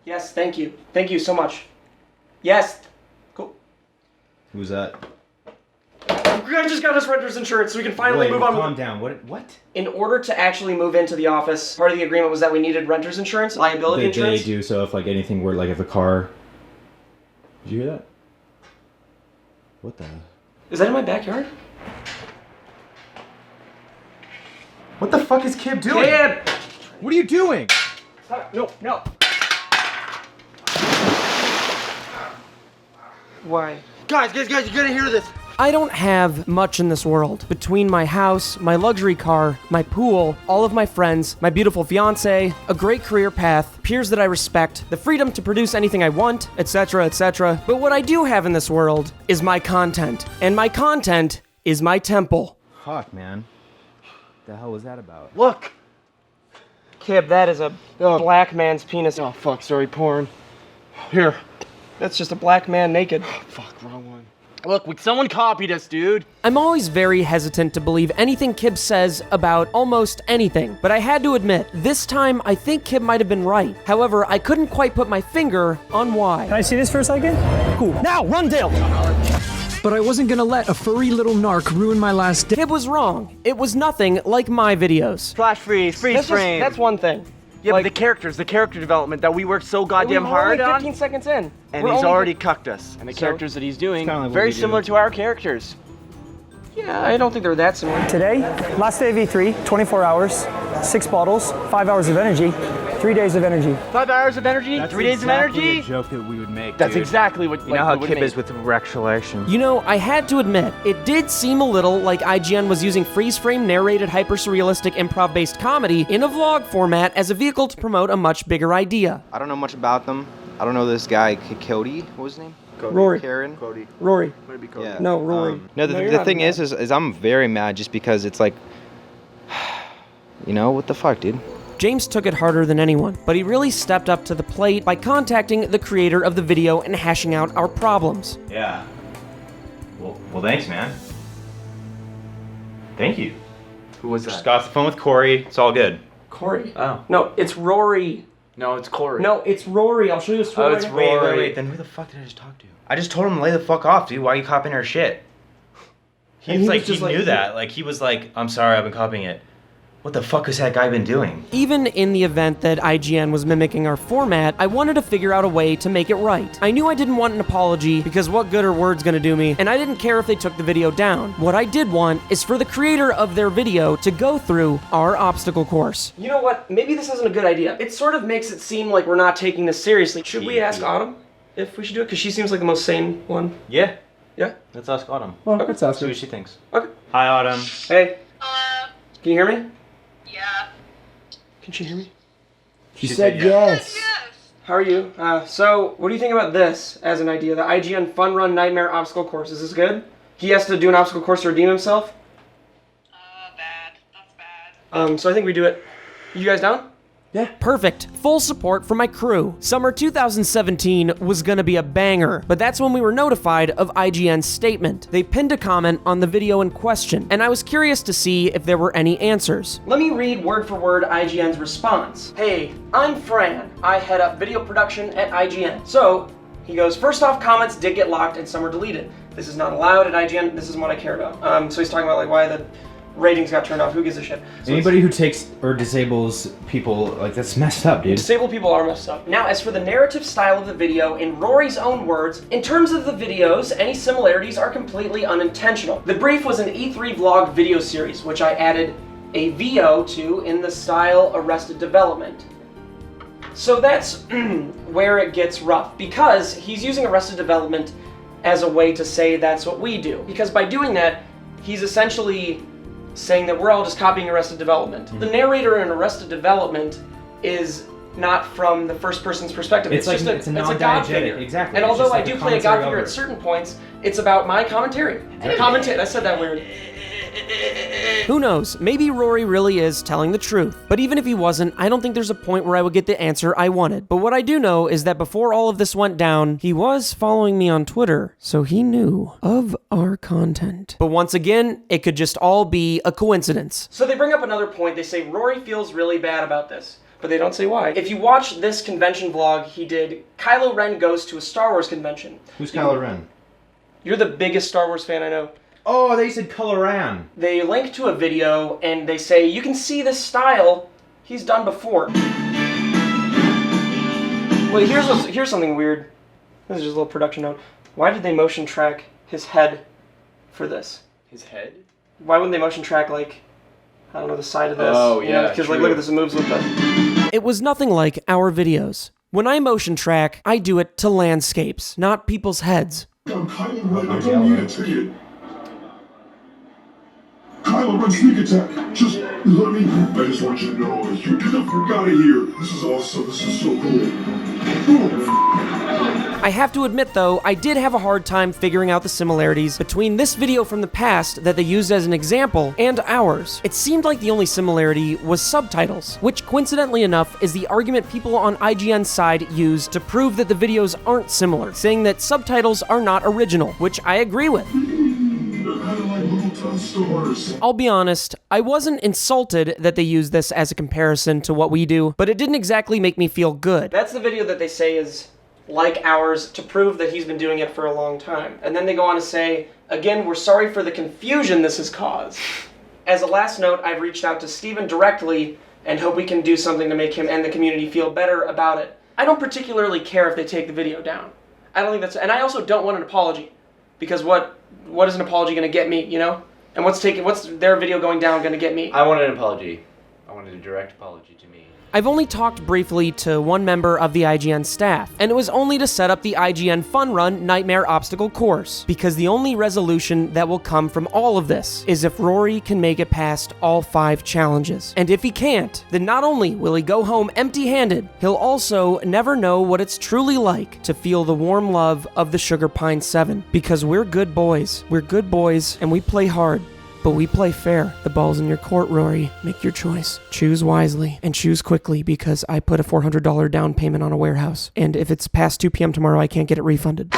Yes, thank you. Thank you so much. Yes. Cool. Who's that? I just got us renter's insurance so we can finally move on. Calm down. What? In order to actually move into the office, part of the agreement was that we needed renter's insurance, liability insurance. They do, so if like anything were like if a car... Did you hear that? What the... Is that in my backyard? What the fuck is Kib doing? Kib! What are you doing? No. Why? Guys, you gotta hear this. I don't have much in this world. Between my house, my luxury car, my pool, all of my friends, my beautiful fiance, a great career path, peers that I respect, the freedom to produce anything I want, etc., etc. But what I do have in this world is my content. And my content is my temple. Fuck, man. The hell was that about? Look. Kib, that is a black man's penis. Oh, fuck, sorry, porn. Here. That's just a black man naked. Fuck, wrong one. Look, someone copied us, dude. I'm always very hesitant to believe anything Kib says about almost anything, but I had to admit, this time I think Kib might have been right. However, I couldn't quite put my finger on why. Can I see this for a second? Cool. Now, run, Dale! But I wasn't gonna let a furry little narc ruin my last day. Kib was wrong. It was nothing like my videos. Flash freeze frame. That's one thing. Yeah, like, but the character development that we worked so goddamn hard on. on. 15 seconds in. And he's already cucked us. And the characters that he's doing, like very similar to our characters. Yeah, I don't think they're that similar. Today, last day of E3, 24 hours, 6 bottles, 5 hours of energy, 3 days of energy. 5 hours of energy, That's 3 days of energy? a joke that we would make, That's dude. exactly what You know how Kib is with erection. You know, I had to admit, it did seem a little like IGN was using freeze-frame narrated hyper-surrealistic improv-based comedy in a vlog format as a vehicle to promote a much bigger idea. I don't know much about them. I don't know this guy, Cody. What was his name? Cody. Rory. Karen. Cody. Rory. Maybe Cody. Yeah. No, Rory. No, you're the not thing mad. is I'm very mad just because it's like, you know, what the fuck, dude? James took it harder than anyone, but he really stepped up to the plate by contacting the creator of the video and hashing out our problems. Yeah. Well, thanks, man. Thank you. Who was Just that? got off the phone with Cory. It's all good. Cory? Oh. No, it's Rory. No, it's Cory. No, it's Rory. I'll show you a story. Oh, it's Rory. Wait. Then who the fuck did I just talk to? I just told him to lay the fuck off, dude. Why are you copying our shit? He knew that. Like, he was like, I'm sorry, I've been copying it. What the fuck has that guy been doing? Even in the event that IGN was mimicking our format, I wanted to figure out a way to make it right. I knew I didn't want an apology, because what good are words gonna do me, and I didn't care if they took the video down. What I did want is for the creator of their video to go through our obstacle course. You know what? Maybe this isn't a good idea. It sort of makes it seem like we're not taking this seriously. Should we ask Autumn if we should do it? Because she seems like the most sane one. Yeah. Yeah? Let's ask Autumn. Well, let's ask See her. what she thinks. Okay. Hi, Autumn. Hey. Hello? Can you hear me? Yeah. Can she hear me? She said yes. Yes. How are you? So, what do you think about this as an idea? The IGN Fun Run Nightmare Obstacle Course. Is this good? He has to do an obstacle course to redeem himself? Bad. That's bad. So I think we do it. You guys down? Yeah. Perfect. Full support from my crew. Summer 2017 was gonna be a banger, but that's when we were notified of IGN's statement. They pinned a comment on the video in question, and I was curious to see if there were any answers. Let me read word for word IGN's response. Hey, I'm Fran. I head up video production at IGN. So, he goes, first off, comments did get locked and some were deleted. This is not allowed at IGN. This isn't what I care about. So he's talking about like why the ratings got turned off. Who gives a shit? So Anybody who takes or disables people, like, that's messed up, dude. disabled people are messed up. Now, as for the narrative style of the video, in Rory's own words, in terms of the videos, any similarities are completely unintentional. The brief was an E3 vlog video series, which I added a VO to in the style Arrested Development. So that's where it gets rough, because he's using Arrested Development as a way to say that's what we do. Because by doing that, he's essentially saying that we're all just copying Arrested Development. The narrator in Arrested Development is not from the first person's perspective. It's like- just it's a god non-diegetic, figure. exactly. And It's although just I like do a play a god commentary figure over at it. certain points, it's about my commentary. I said that weird. Who knows? Maybe Rory really is telling the truth. But even if he wasn't, I don't think there's a point where I would get the answer I wanted. But what I do know is that before all of this went down, he was following me on Twitter, so he knew of our content. But once again, it could just all be a coincidence. So they bring up another point. They say Rory feels really bad about this. but they don't say why. If you watch this convention vlog he did, Kylo Ren goes to a Star Wars convention. Who's Kylo Ren? You're the biggest Star Wars fan I know. Oh, they said Kylo Ren. They link to a video and they say, you can see this style he's done before. Wait, here's something weird. This is just a little production note. Why did they motion track his head for this? His head? Why wouldn't they motion track, like, I don't know, the side of this? Oh, yeah, Because, like, true. look at this, it moves with the... It was nothing like our videos. When I motion track, I do it to landscapes, not people's heads. I'm Kylo Ren, I don't need a ticket. Kylo Ren, sneak attack. Just let me... I just want you to know, you get the fuck out of here. This is awesome, this is so cool. I have to admit though, I did have a hard time figuring out the similarities between this video from the past that they used as an example and ours. It seemed like the only similarity was subtitles, which coincidentally enough is the argument people on IGN's side use to prove that the videos aren't similar, saying that subtitles are not original, which I agree with. I'll be honest, I wasn't insulted that they used this as a comparison to what we do, but it didn't exactly make me feel good. That's the video that they say is like ours to prove that he's been doing it for a long time. And then they go on to say, again, we're sorry for the confusion this has caused. As a last note, I've reached out to Steven directly and hope we can do something to make him and the community feel better about it. I don't particularly care if they take the video down. I don't think that's, and I also don't want an apology. Because what is an apology gonna get me, you know? And what's their video going down gonna get me? I wanted an apology. I wanted a direct apology to me. I've only talked briefly to one member of the IGN staff, and it was only to set up the IGN Fun Run Nightmare Obstacle Course, because the only resolution that will come from all of this is if Rory can make it past all 5 challenges. And if he can't, then not only will he go home empty-handed, he'll also never know what it's truly like to feel the warm love of the Sugar Pine 7, because we're good boys. We're good boys, and we play hard. But we play fair. The ball's in your court, Rory. Make your choice. Choose wisely and choose quickly because I put a $400 down payment on a warehouse. And if it's past 2 p.m. tomorrow, I can't get it refunded.